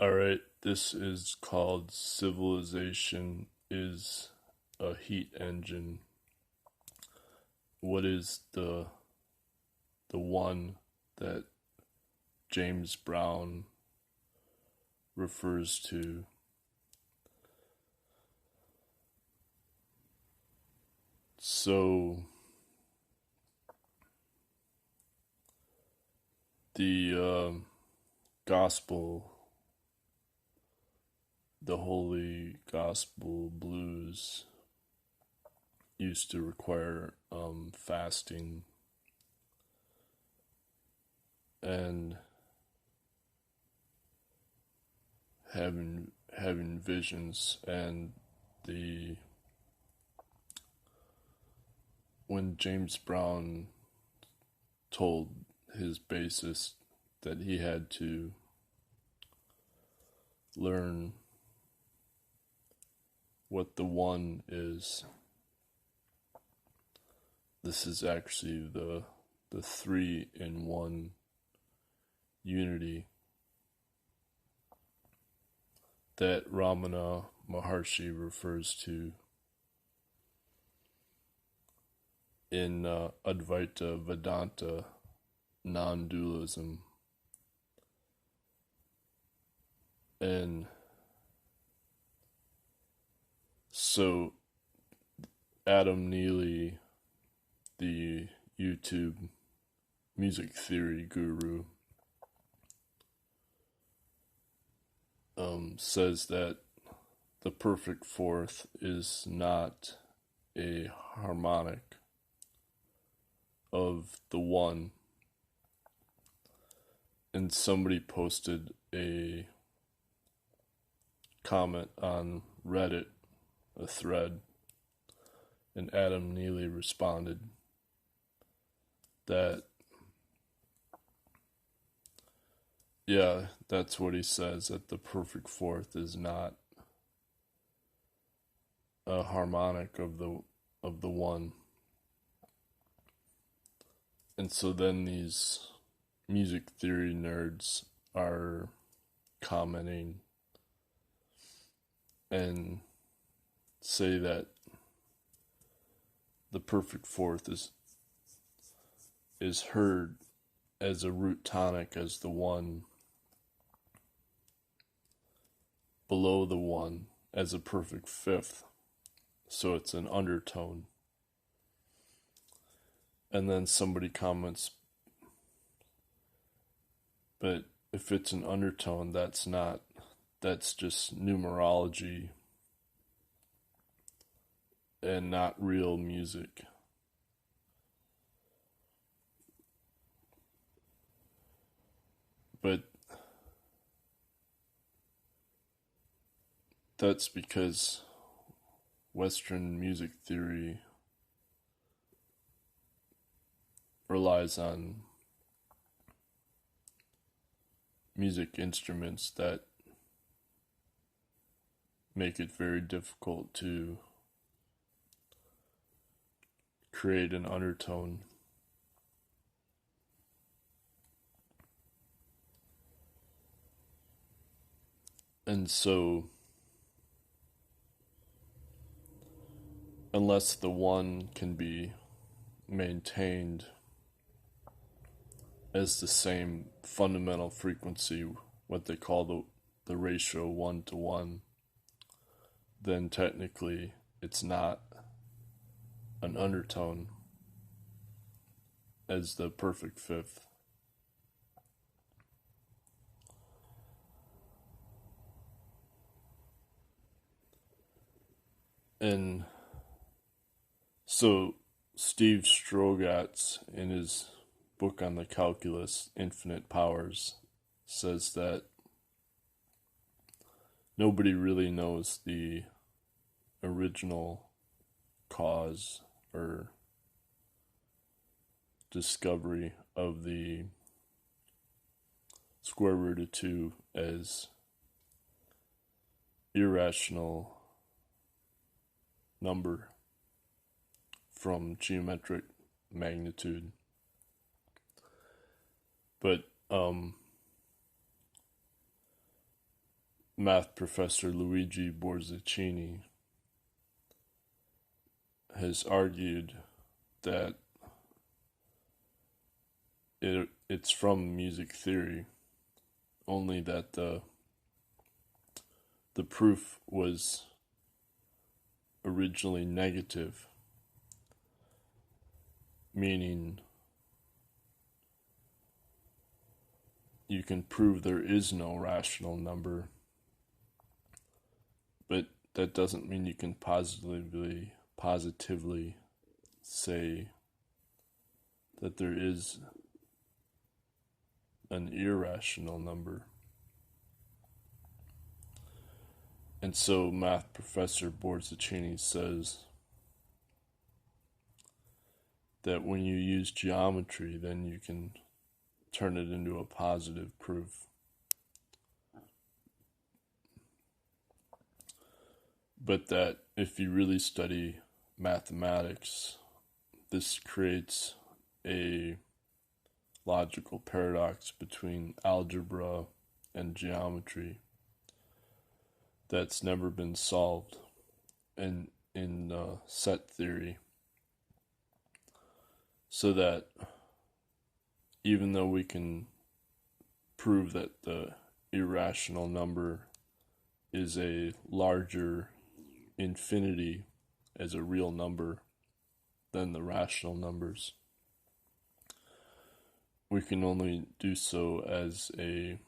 Alright, this is called Civilization is a Heat Engine. What is the one that James Brown refers to? So the gospel, the holy gospel blues used to require fasting and having visions, and the when James Brown told his bassist that he had to learn what the one is, this is actually the three in one unity that Ramana Maharshi refers to in Advaita Vedanta non-dualism. And so Adam Neely, the YouTube music theory guru, says that the perfect fourth is not a harmonic of the one. And somebody posted a comment on Reddit, a thread, and Adam Neely responded that, yeah, that's what he says, that the perfect fourth is not a harmonic of the one. And so then these music theory nerds are commenting and say that the perfect fourth is heard as a root tonic as the one, below the one as a perfect fifth, so it's an undertone. And then somebody comments, but if it's an undertone, that's just numerology and not real music. But that's because Western music theory relies on music instruments that make it very difficult to create an undertone. And so, unless the one can be maintained as the same fundamental frequency, what they call the ratio 1-to-1, then technically it's not an undertone as the perfect fifth. And so Steve Strogatz, in his book on the calculus, Infinite Powers, says that nobody really knows the original cause or discovery of the square root of 2 as irrational number from geometric magnitude. But math professor Luigi Borzacchini has argued that it's from music theory, only that the proof was originally negative, meaning you can prove there is no rational number, but that doesn't mean you can positively say that there is an irrational number. And so math professor Borzacchini says that when you use geometry, then you can turn it into a positive proof. But that if you really study mathematics, this creates a logical paradox between algebra and geometry that's never been solved in set theory. So that even though we can prove that the irrational number is a larger infinity as a real number than the rational numbers, we can only do so as a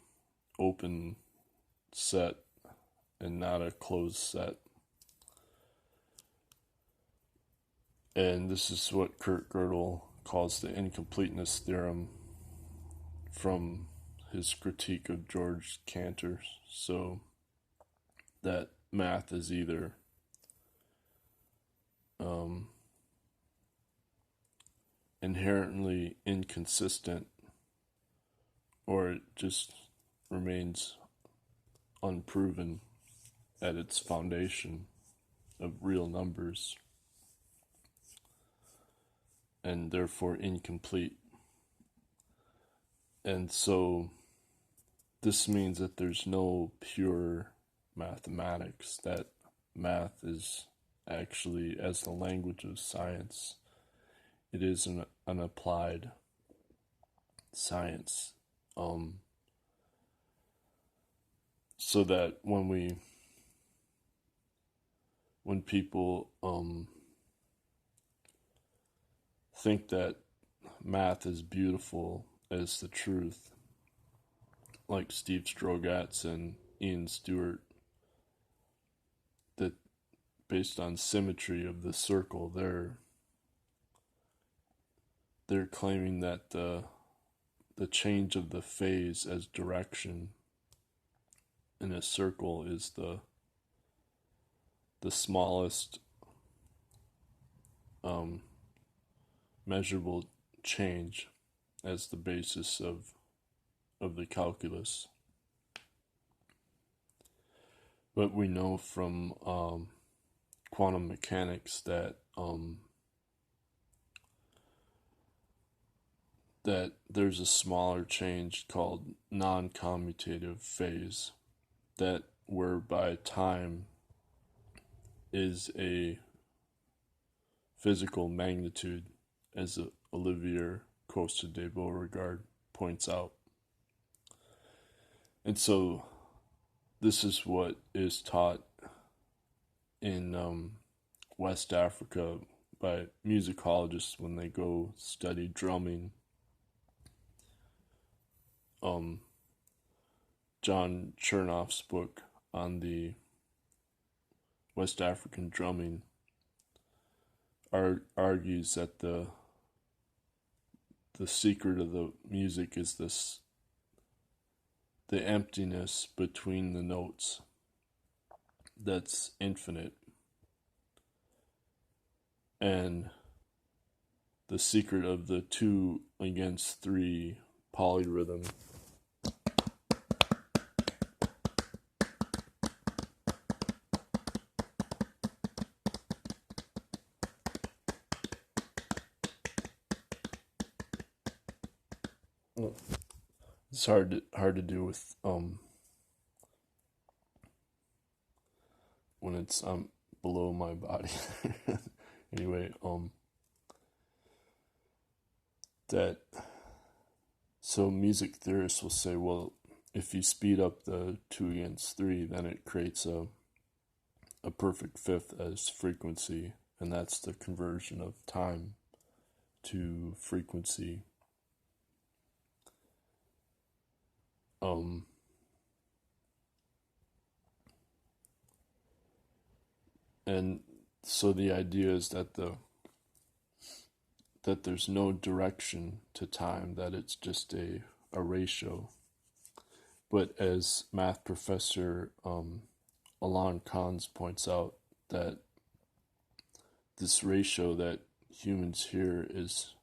open set and not a closed set. And this is what Kurt Gödel calls the incompleteness theorem from his critique of George Cantor. So that math is either inherently inconsistent, or it just remains unproven at its foundation of real numbers, and therefore incomplete. And so this means that there's no pure mathematics, that math is actually, as the language of science, it is an applied science. So that when people think that math is beautiful as the truth, like Steve Strogatz and Ian Stewart, that based on symmetry of the circle, they're claiming that the change of the phase as direction in a circle is the smallest measurable change as the basis of the calculus. But we know from quantum mechanics that that there's a smaller change called noncommutative phase, that whereby time is a physical magnitude, as Olivier Costa de Beauregard points out. And so this is what is taught in West Africa by musicologists when they go study drumming. John Chernoff's book on the West African drumming argues that the secret of the music is the emptiness between the notes that's infinite, and the secret of the 2-against-3 polyrhythm it's hard to do with when it's below my body. Anyway, that so music theorists will say, well, if you speed up the 2 against 3, then it creates a perfect fifth as frequency, and that's the conversion of time to frequency. And so the idea is that there's no direction to time, that it's just a ratio. But as math professor Alon Kahns points out, that this ratio that humans hear is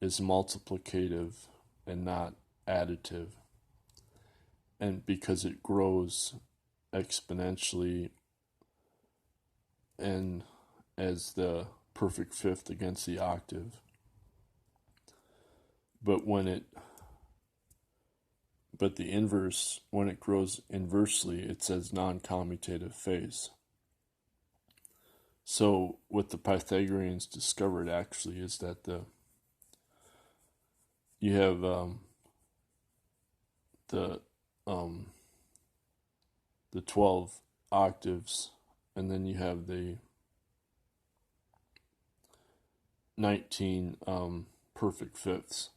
multiplicative and not additive. And because it grows exponentially and as the perfect fifth against the octave. But the inverse, when it grows inversely, it says noncommutative phase. So what the Pythagoreans discovered actually is that you have the 12 octaves, and then you have the 19 perfect fifths.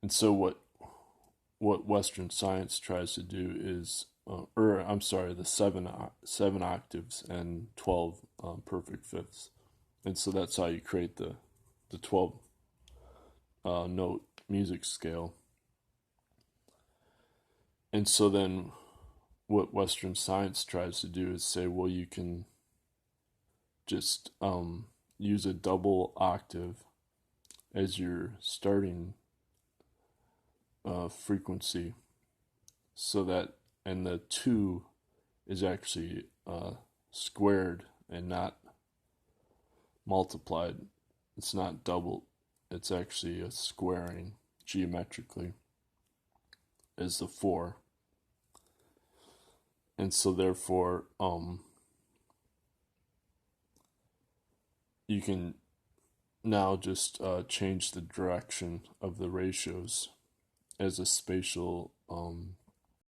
And so what Western science tries to do is, the seven octaves and 12 perfect fifths. And so that's how you create the 12 note music scale. And so then what Western science tries to do is say, well, you can just use a double octave as your starting frequency, so that, and the 2 is actually squared and not multiplied. It's not doubled, it's actually a squaring geometrically as the 4. And so therefore you can now just change the direction of the ratios as a spatial